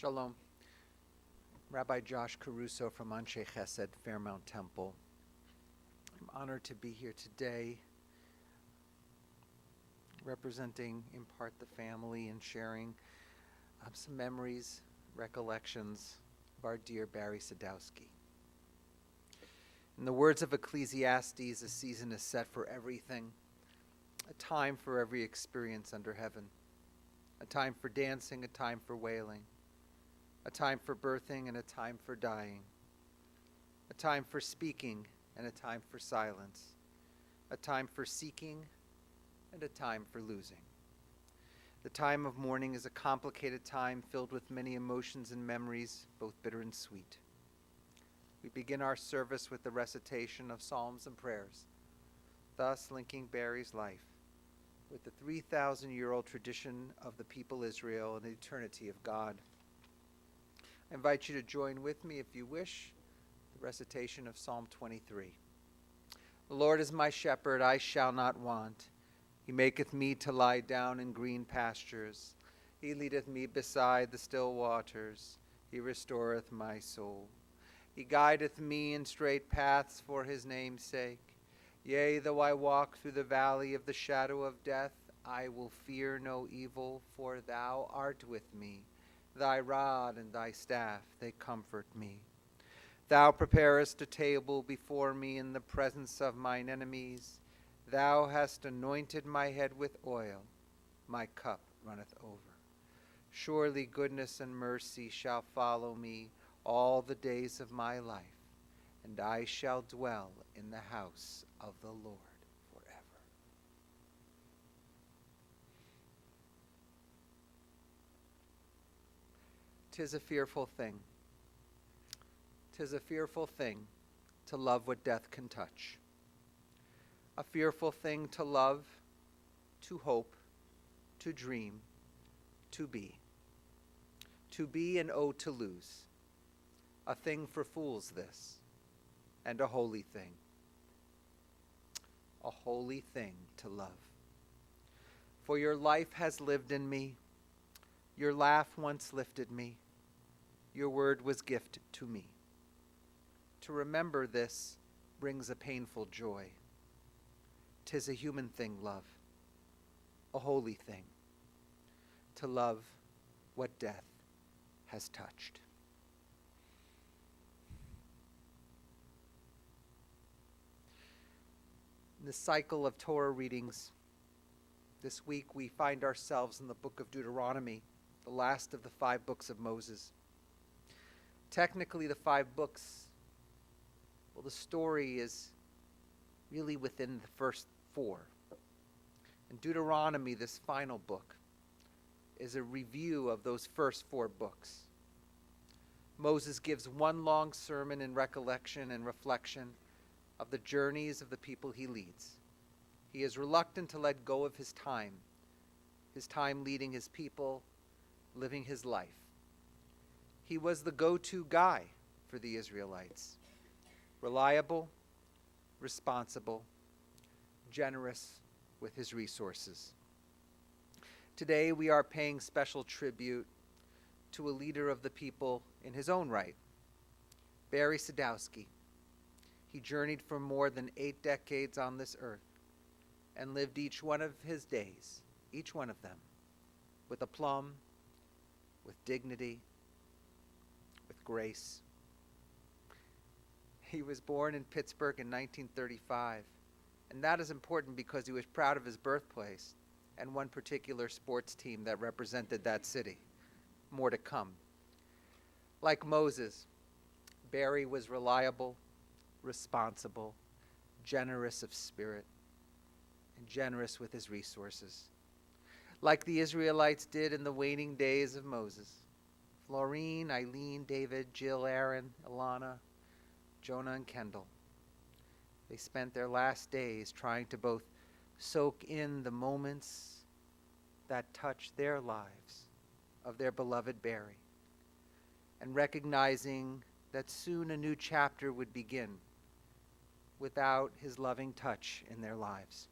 Shalom. Rabbi Josh Caruso from Anshe Chesed, Fairmount Temple. I'm honored to be here today representing in part the family and sharing some memories, recollections of our dear Barry Sadowsky. In the words of Ecclesiastes, a season is set for everything, a time for every experience under heaven, a time for dancing, a time for wailing, a time for birthing and a time for dying, a time for speaking and a time for silence, a time for seeking and a time for losing. The time of mourning is a complicated time filled with many emotions and memories, both bitter and sweet. We begin our service with the recitation of psalms and prayers, thus linking Barry's life with the 3,000-year-old tradition of the people Israel and the eternity of God. I invite you to join with me, if you wish, the recitation of Psalm 23. The Lord is my shepherd, I shall not want. He maketh me to lie down in green pastures. He leadeth me beside the still waters. He restoreth my soul. He guideth me in straight paths for his name's sake. Yea, though I walk through the valley of the shadow of death, I will fear no evil, for thou art with me. Thy rod and thy staff, they comfort me. Thou preparest a table before me in the presence of mine enemies. Thou hast anointed my head with oil. My cup runneth over. Surely goodness and mercy shall follow me all the days of my life, and I shall dwell in the house of the Lord forever. 'Tis a fearful thing. 'Tis a fearful thing to love what death can touch. A fearful thing to love, to hope, to dream, to be. To be and oh to lose. A thing for fools this, and a holy thing. A holy thing to love. For your life has lived in me. Your laugh once lifted me. Your word was gift to me. To remember this brings a painful joy. 'Tis a human thing, love, a holy thing, to love what death has touched. In the cycle of Torah readings, this week we find ourselves in the book of Deuteronomy, the last of the 5 books of Moses. Technically, the 5 books, well, the story is really within the first 4. And Deuteronomy, this final book, is a review of those first 4 books. Moses gives one long sermon in recollection and reflection of the journeys of the people he leads. He is reluctant to let go of his time leading his people, living his life. He was the go-to guy for the Israelites. Reliable, responsible, generous with his resources. Today we are paying special tribute to a leader of the people in his own right, Barry Sadowsky. He journeyed for more than 8 decades on this earth and lived each one of his days, each one of them, with aplomb, with dignity, with grace. He was born in Pittsburgh in 1935, and that is important because he was proud of his birthplace and one particular sports team that represented that city. More to come. Like Moses, Barry was reliable, responsible, generous of spirit, and generous with his resources. Like the Israelites did in the waning days of Moses. Florine, Eileen, David, Jill, Aaron, Ilana, Jonah, and Kendall. They spent their last days trying to both soak in the moments that touched their lives of their beloved Barry, and recognizing that soon a new chapter would begin without his loving touch in their lives.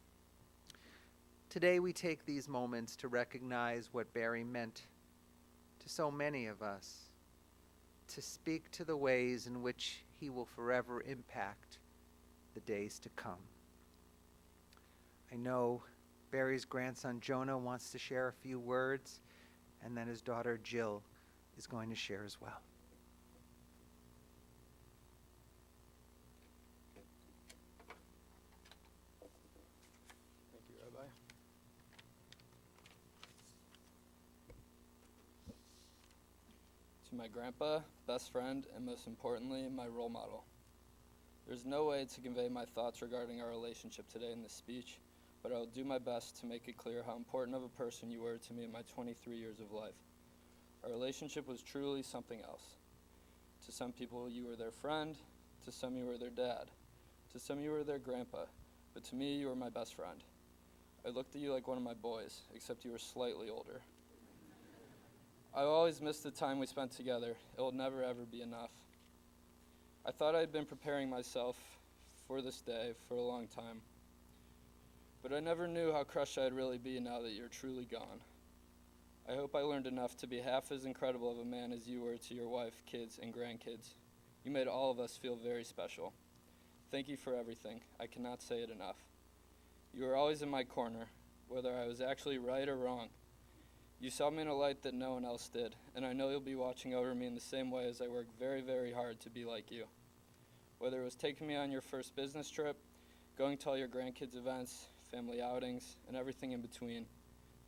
Today we take these moments to recognize what Barry meant to so many of us, to speak to the ways in which he will forever impact the days to come. I know Barry's grandson Jonah wants to share a few words, and then his daughter Jill is going to share as well. Thank you, Rabbi. To my grandpa, best friend, and most importantly, my role model. There's no way to convey my thoughts regarding our relationship today in this speech, but I will do my best to make it clear how important of a person you were to me in my 23 years of life. Our relationship was truly something else. To some people, you were their friend. To some, you were their dad. To some, you were their grandpa. But to me, you were my best friend. I looked at you like one of my boys, except you were slightly older. I always miss the time we spent together. It will never, ever be enough. I thought I had been preparing myself for this day for a long time, but I never knew how crushed I'd really be now that you're truly gone. I hope I learned enough to be half as incredible of a man as you were to your wife, kids, and grandkids. You made all of us feel very special. Thank you for everything. I cannot say it enough. You were always in my corner, whether I was actually right or wrong. You saw me in a light that no one else did, and I know you'll be watching over me in the same way as I work very, very hard to be like you. Whether it was taking me on your first business trip, going to all your grandkids' events, family outings, and everything in between,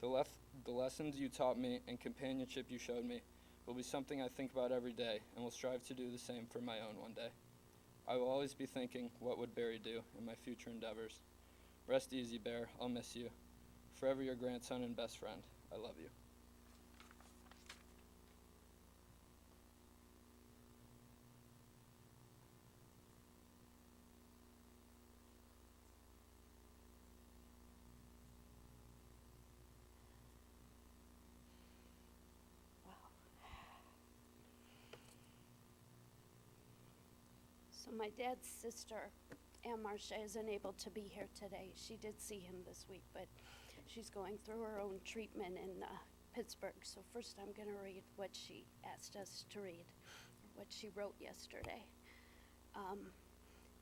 the lessons you taught me and companionship you showed me will be something I think about every day and will strive to do the same for my own one day. I will always be thinking, what would Barry do in my future endeavors? Rest easy, Bear. I'll miss you. Forever your grandson and best friend. I love you. So my dad's sister, Aunt Marcia, isn't able to be here today. She did see him this week, but she's going through her own treatment in Pittsburgh. So first I'm going to read what she asked us to read, what she wrote yesterday.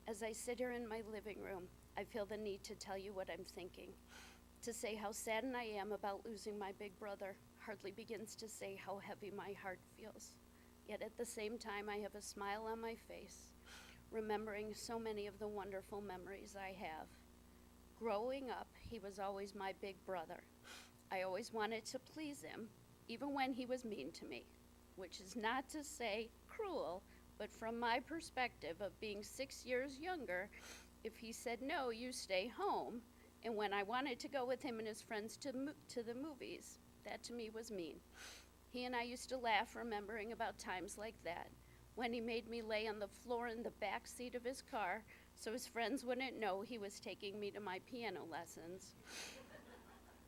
As I sit here in my living room, I feel the need to tell you what I'm thinking. To say how saddened I am about losing my big brother hardly begins to say how heavy my heart feels. Yet at the same time, I have a smile on my face, remembering so many of the wonderful memories I have. Growing up, he was always my big brother. I always wanted to please him, even when he was mean to me, which is not to say cruel, but from my perspective of being 6 years younger, if he said, no, you stay home, and when I wanted to go with him and his friends to the movies, that to me was mean. He and I used to laugh, remembering about times like that, when he made me lay on the floor in the back seat of his car so his friends wouldn't know he was taking me to my piano lessons.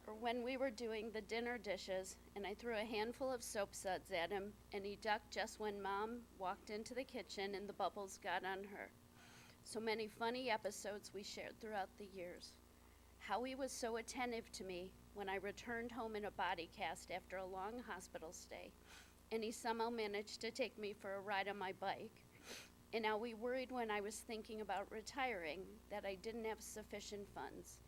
Or when we were doing the dinner dishes and I threw a handful of soap suds at him and he ducked just when Mom walked into the kitchen and the bubbles got on her. So many funny episodes we shared throughout the years. How he was so attentive to me when I returned home in a body cast after a long hospital stay, and he somehow managed to take me for a ride on my bike. And how we worried when I was thinking about retiring that I didn't have sufficient funds,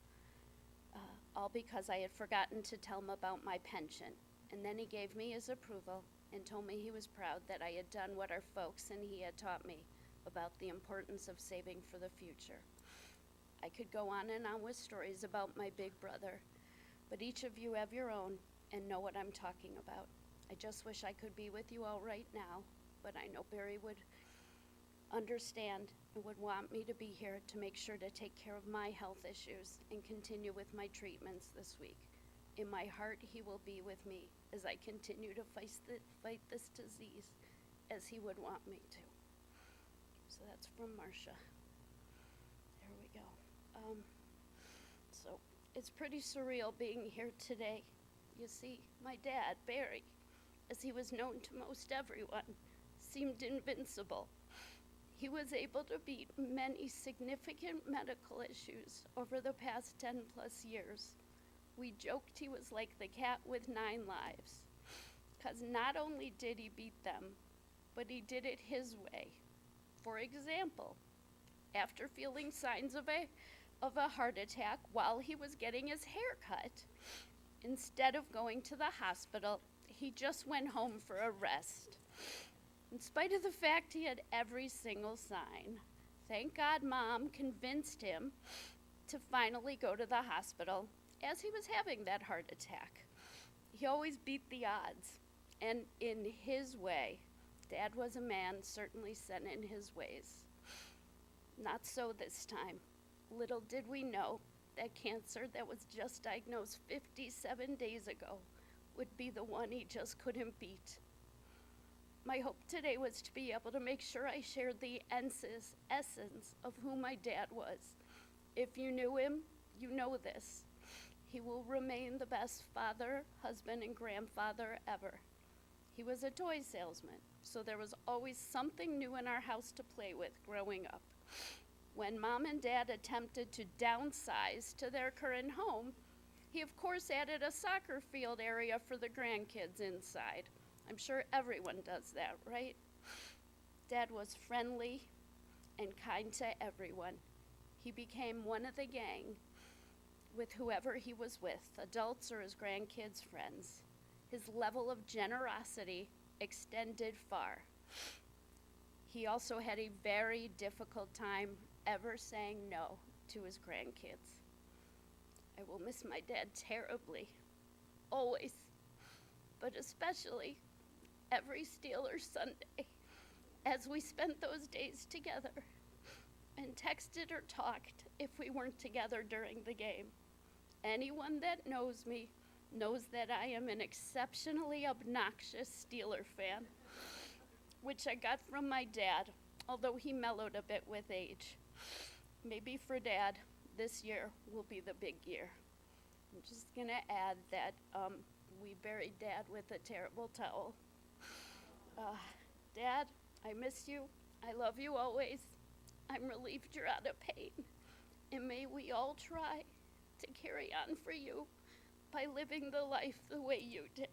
all because I had forgotten to tell him about my pension. And then he gave me his approval and told me he was proud that I had done what our folks and he had taught me about the importance of saving for the future. I could go on and on with stories about my big brother, but each of you have your own and know what I'm talking about. I just wish I could be with you all right now, but I know Barry would understand and would want me to be here to make sure to take care of my health issues and continue with my treatments this week. In my heart, he will be with me as I continue to fight this disease as he would want me to. So that's from Marcia. There we go. So it's pretty surreal being here today. You see, my dad, Barry, as he was known to most everyone, seemed invincible. He was able to beat many significant medical issues over the past 10 plus years. We joked he was like the cat with 9 lives, because not only did he beat them, but he did it his way. For example, after feeling signs of a heart attack while he was getting his hair cut, instead of going to the hospital, he just went home for a rest. In spite of the fact he had every single sign, thank God Mom convinced him to finally go to the hospital as he was having that heart attack. He always beat the odds, and in his way. Dad was a man certainly set in his ways. Not so this time. Little did we know that cancer that was just diagnosed 57 days ago would be the one he just couldn't beat. My hope today was to be able to make sure I shared the essence of who my dad was. If you knew him, you know this. He will remain the best father, husband, and grandfather ever. He was a toy salesman, so there was always something new in our house to play with growing up. When Mom and Dad attempted to downsize to their current home, he of course added a soccer field area for the grandkids inside. I'm sure everyone does that, right? Dad was friendly and kind to everyone. He became one of the gang with whoever he was with, adults or his grandkids' friends. His level of generosity extended far. He also had a very difficult time ever saying no to his grandkids. I will miss my dad terribly, always, but especially every Steelers Sunday as we spent those days together and texted or talked if we weren't together during the game. Anyone that knows me knows that I am an exceptionally obnoxious Steeler fan, which I got from my dad, although he mellowed a bit with age. Maybe for Dad, this year will be the big year. I'm just gonna add that we buried Dad with a terrible towel. Dad, I miss you. I love you always. I'm relieved you're out of pain. And may we all try to carry on for you by living the life the way you did.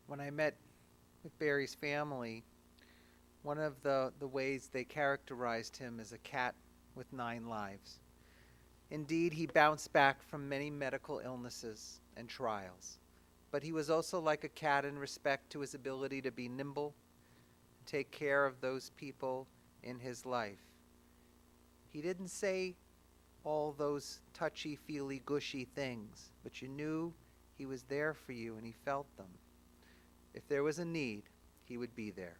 When I met with Barry's family, one of the ways they characterized him as a cat with 9 lives. Indeed, he bounced back from many medical illnesses and trials, but he was also like a cat in respect to his ability to be nimble, take care of those people in his life. He didn't say all those touchy-feely, gushy things, but you knew he was there for you and he felt them. If there was a need, he would be there.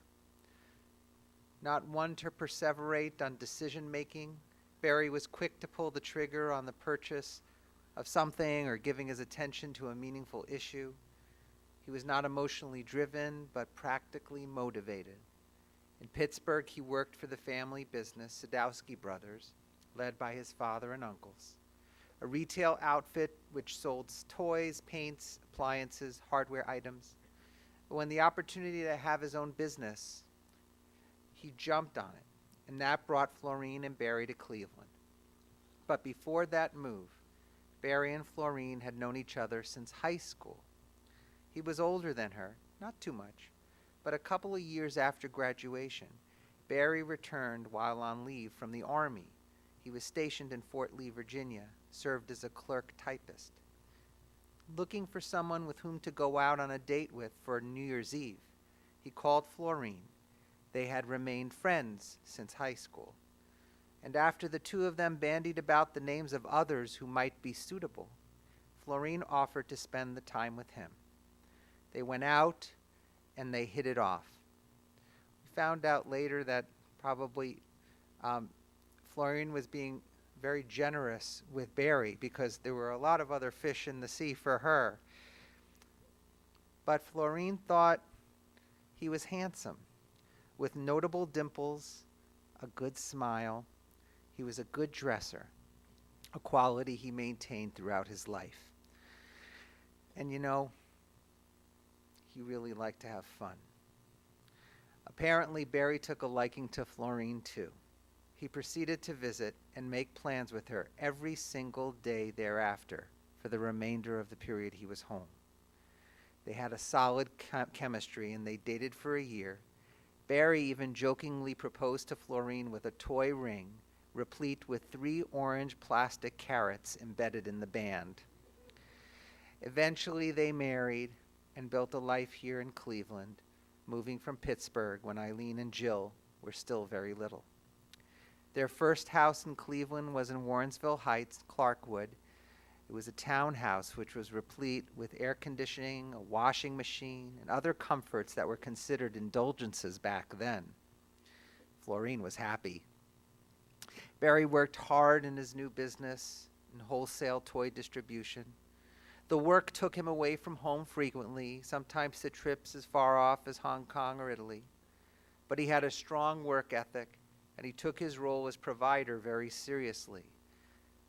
Not one to perseverate on decision-making, Barry was quick to pull the trigger on the purchase of something or giving his attention to a meaningful issue. He was not emotionally driven, but practically motivated. In Pittsburgh, he worked for the family business, Sadowsky Brothers, led by his father and uncles, a retail outfit which sold toys, paints, appliances, hardware items. But when the opportunity to have his own business, he jumped on it, and that brought Florine and Barry to Cleveland. But before that move, Barry and Florine had known each other since high school. He was older than her, not too much, but a couple of years after graduation, Barry returned while on leave from the Army. He was stationed in Fort Lee, Virginia, served as a clerk typist. Looking for someone with whom to go out on a date with for New Year's Eve, he called Florine. They had remained friends since high school. And after the two of them bandied about the names of others who might be suitable, Florine offered to spend the time with him. They went out and they hit it off. We found out later that probably Florine was being very generous with Barry because there were a lot of other fish in the sea for her. But Florine thought he was handsome, with notable dimples, a good smile. He was a good dresser, a quality he maintained throughout his life. And you know, he really liked to have fun. Apparently, Barry took a liking to Florine too. He proceeded to visit and make plans with her every single day thereafter for the remainder of the period he was home. They had a solid chemistry and they dated for a year. Barry even jokingly proposed to Florine with a toy ring replete with 3 orange plastic carrots embedded in the band. Eventually they married and built a life here in Cleveland, moving from Pittsburgh when Eileen and Jill were still very little. Their first house in Cleveland was in Warrensville Heights, Clarkwood. It was a townhouse which was replete with air conditioning, a washing machine, and other comforts that were considered indulgences back then. Florine was happy. Barry worked hard in his new business in wholesale toy distribution. The work took him away from home frequently, sometimes to trips as far off as Hong Kong or Italy. But he had a strong work ethic, and he took his role as provider very seriously.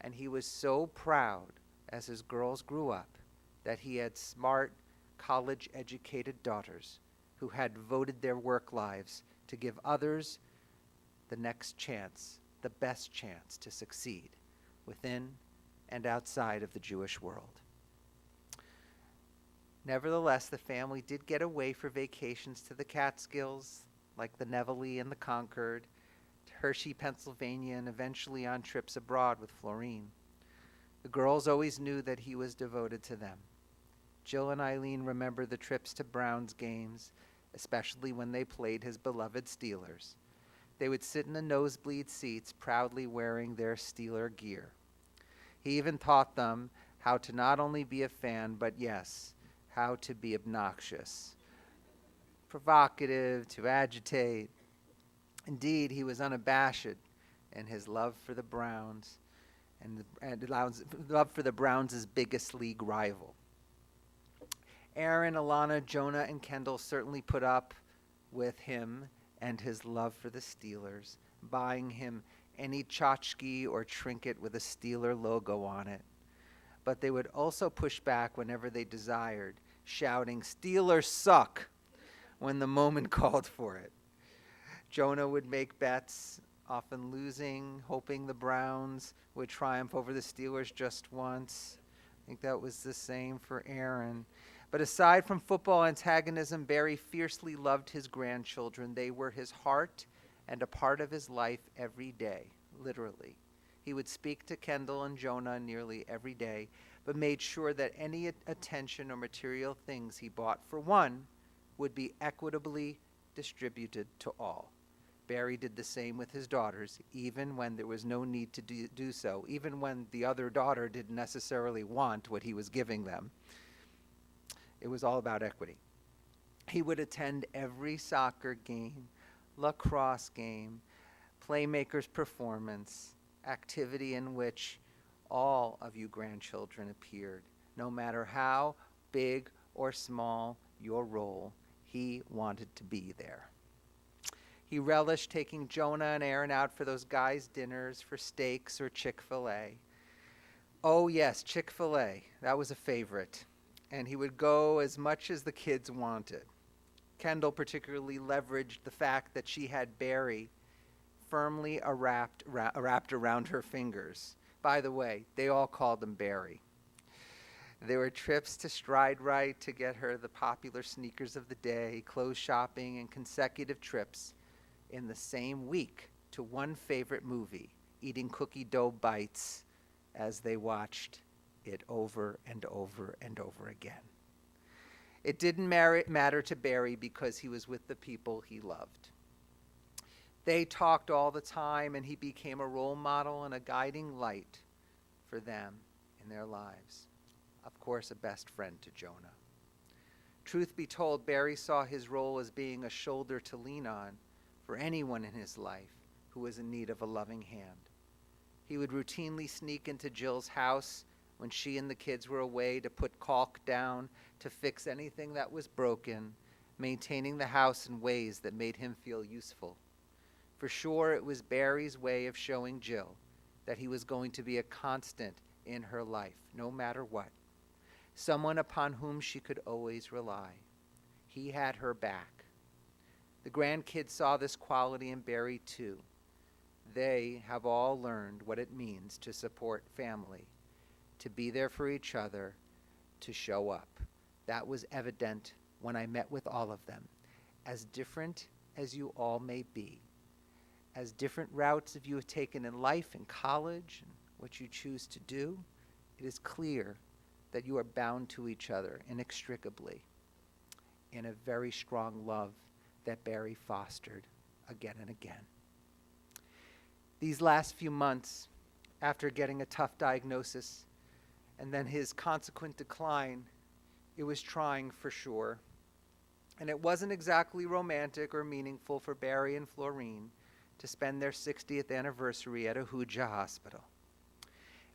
And he was so proud as his girls grew up that he had smart, college-educated daughters who had devoted their work lives to give others the next chance, the best chance to succeed within and outside of the Jewish world. Nevertheless, the family did get away for vacations to the Catskills, like the Nevele and the Concord, to Hershey, Pennsylvania, and eventually on trips abroad with Florine. The girls always knew that he was devoted to them. Jill and Eileen remember the trips to Browns games, especially when they played his beloved Steelers. They would sit in the nosebleed seats, proudly wearing their Steeler gear. He even taught them how to not only be a fan, but yes, how to be obnoxious, provocative, to agitate. Indeed, he was unabashed in his love for the Browns and love for the Browns' biggest league rival. Aaron, Alana, Jonah, and Kendall certainly put up with him and his love for the Steelers, buying him any tchotchke or trinket with a Steeler logo on it. But they would also push back whenever they desired, shouting, "Steelers suck," when the moment called for it. Jonah would make bets, often losing, hoping the Browns would triumph over the Steelers just once. I think that was the same for Aaron. But aside from football antagonism, Barry fiercely loved his grandchildren. They were his heart and a part of his life every day, literally. He would speak to Kendall and Jonah nearly every day, but made sure that any attention or material things he bought for one would be equitably distributed to all. Barry did the same with his daughters, even when there was no need to do so, even when the other daughter didn't necessarily want what he was giving them. It was all about equity. He would attend every soccer game, lacrosse game, playmakers performance, activity in which all of you grandchildren appeared. No matter how big or small your role, he wanted to be there. He relished taking Jonah and Aaron out for those guys' dinners, for steaks or Chick-fil-A. Oh yes, Chick-fil-A, that was a favorite. And he would go as much as the kids wanted. Kendall particularly leveraged the fact that she had Barry firmly wrapped around her fingers. By the way, they all called him Barry. There were trips to Stride Rite to get her the popular sneakers of the day, clothes shopping, and consecutive trips in the same week to one favorite movie, eating cookie dough bites as they watched it over and over and over again. It didn't matter to Barry because he was with the people he loved. They talked all the time, and he became a role model and a guiding light for them in their lives. Of course, a best friend to Jonah. Truth be told, Barry saw his role as being a shoulder to lean on for anyone in his life who was in need of a loving hand. He would routinely sneak into Jill's house when she and the kids were away to put caulk down, to fix anything that was broken, maintaining the house in ways that made him feel useful. For sure, it was Barry's way of showing Jill that he was going to be a constant in her life, no matter what, someone upon whom she could always rely. He had her back. The grandkids saw this quality in Barry too. They have all learned what it means to support family, to be there for each other, to show up. That was evident when I met with all of them. As different as you all may be, as different routes you have taken in life and college and what you choose to do, it is clear that you are bound to each other inextricably in a very strong love that Barry fostered again and again. These last few months, after getting a tough diagnosis and then his consequent decline, it was trying for sure. And it wasn't exactly romantic or meaningful for Barry and Florine to spend their 60th anniversary at a Huja hospital.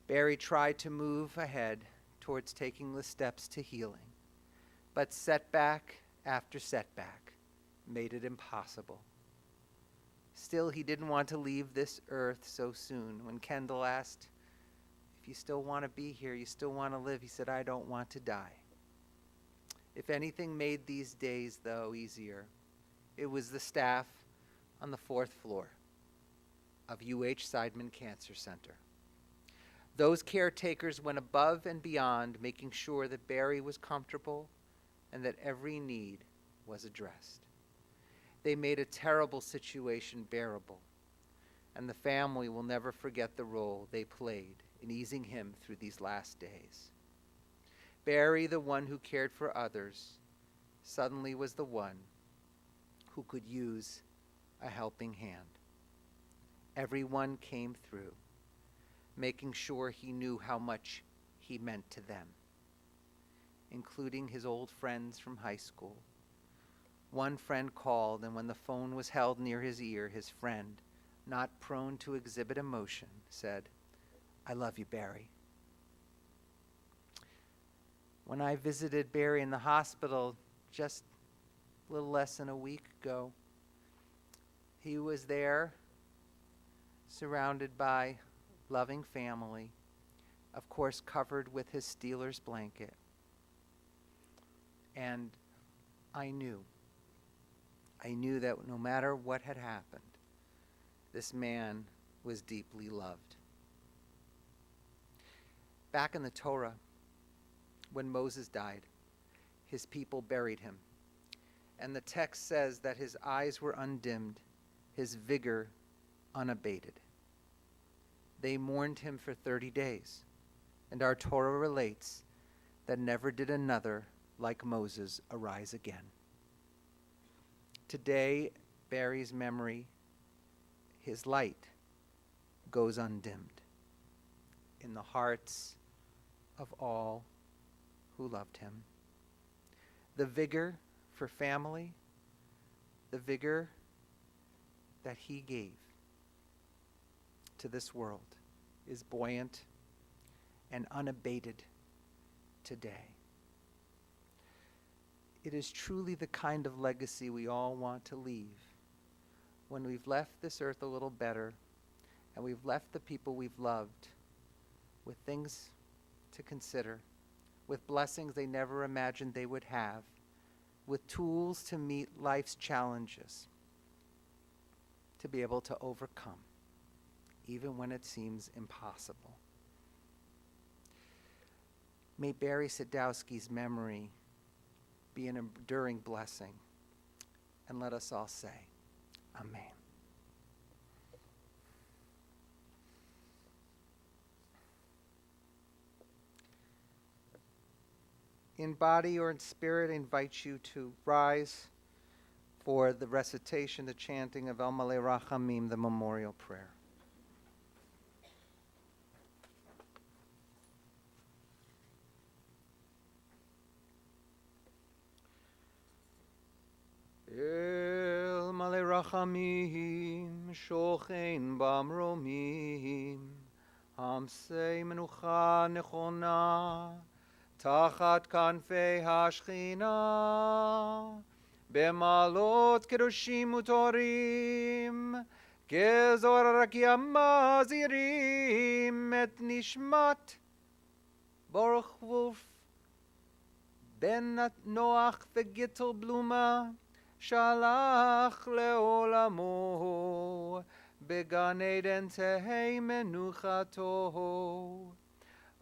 Barry tried to move ahead towards taking the steps to healing, but setback after setback made it impossible. Still, he didn't want to leave this earth so soon. When Kendall asked, "If you still want to be here, you still want to live," he said, "I don't want to die." If anything made these days, though, easier, it was the staff on the 4th floor of UH Seidman Cancer Center. Those caretakers went above and beyond, making sure that Barry was comfortable and that every need was addressed. They made a terrible situation bearable, and the family will never forget the role they played in easing him through these last days. Barry, the one who cared for others, suddenly was the one who could use a helping hand. Everyone came through, making sure he knew how much he meant to them, including his old friends from high school. One friend called, and when the phone was held near his ear, his friend, not prone to exhibit emotion, said, "I love you, Barry." When I visited Barry in the hospital just a little less than a week ago, he was there, surrounded by loving family, of course covered with his Steelers blanket. And I knew that no matter what had happened, this man was deeply loved. Back in the Torah, when Moses died, his people buried him. And the text says that his eyes were undimmed, his vigor unabated. They mourned him for 30 days, and our Torah relates that never did another like Moses arise again. Today, Barry's memory, his light, goes undimmed in the hearts of all who loved him. The vigor for family, the vigor that he gave to this world is buoyant and unabated today. It is truly the kind of legacy we all want to leave when we've left this earth a little better and we've left the people we've loved with things to consider, with blessings they never imagined they would have, with tools to meet life's challenges, to be able to overcome, even when it seems impossible. May Barry Sadowsky's memory be an enduring blessing, and let us all say, Amen. In body or in spirit, I invite you to rise for the recitation, the chanting of El Malei Rachamim, the memorial prayer. El Malei Rachamim, shochein bamromim, עמסי מנוחה נכונה, תחת כנפי השכינה, במעלות קדושים וטהורים, כזוהר הרקיע מזהירים את נשמת ברוך וולף, בן נוח וגיטל בלומה, שהלך לעולמו, בגן עדן תהי מנוחתו.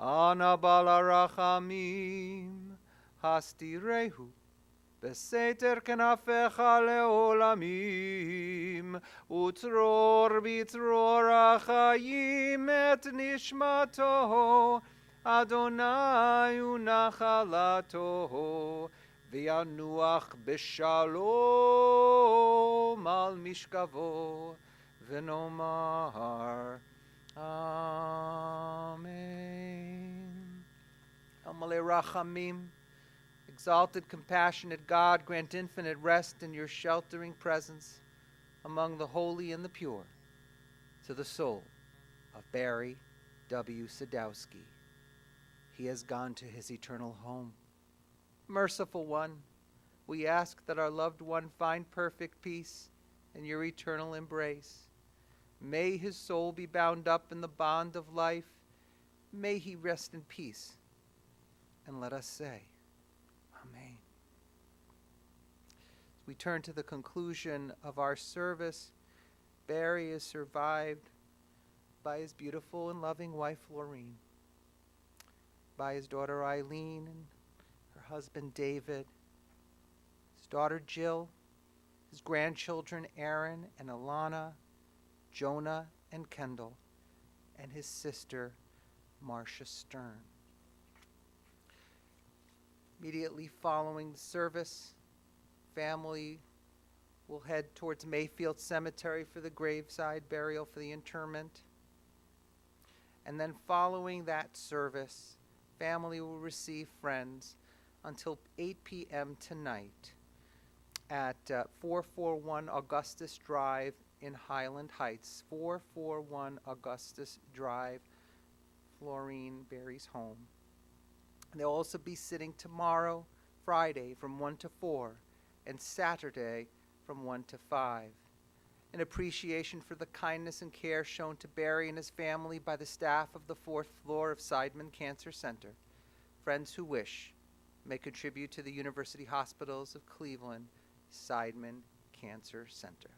אנא בעל הרחמים, הסתירהו בסתר כנפיך לעולמים, וצרור בצרור החיים את נשמתו, אדוני הוא נחלתו, וינוח בשלום על משכבו, ונאמר Amen. El Malei Rachamim, exalted, compassionate God, grant infinite rest in your sheltering presence among the holy and the pure, to the soul of Barry W. Sadowsky. He has gone to his eternal home. Merciful One, we ask that our loved one find perfect peace in your eternal embrace. May his soul be bound up in the bond of life. May he rest in peace. And let us say, Amen. As we turn to the conclusion of our service, Barry is survived by his beautiful and loving wife, Laureen, by his daughter, Eileen, and her husband, David, his daughter, Jill, his grandchildren, Aaron and Alana, Jonah and Kendall, and his sister, Marcia Stern. Immediately following the service, family will head towards Mayfield Cemetery for the graveside burial for the interment. And then following that service, family will receive friends until 8 p.m. tonight at 441 Augustus Drive in Highland Heights, 441 Augustus Drive, Florine Barry's home. And they'll also be sitting tomorrow, Friday, from 1 to 4, and Saturday from 1 to 5. In appreciation for the kindness and care shown to Barry and his family by the staff of the 4th floor of Seidman Cancer Center, friends who wish may contribute to the University Hospitals of Cleveland Seidman Cancer Center.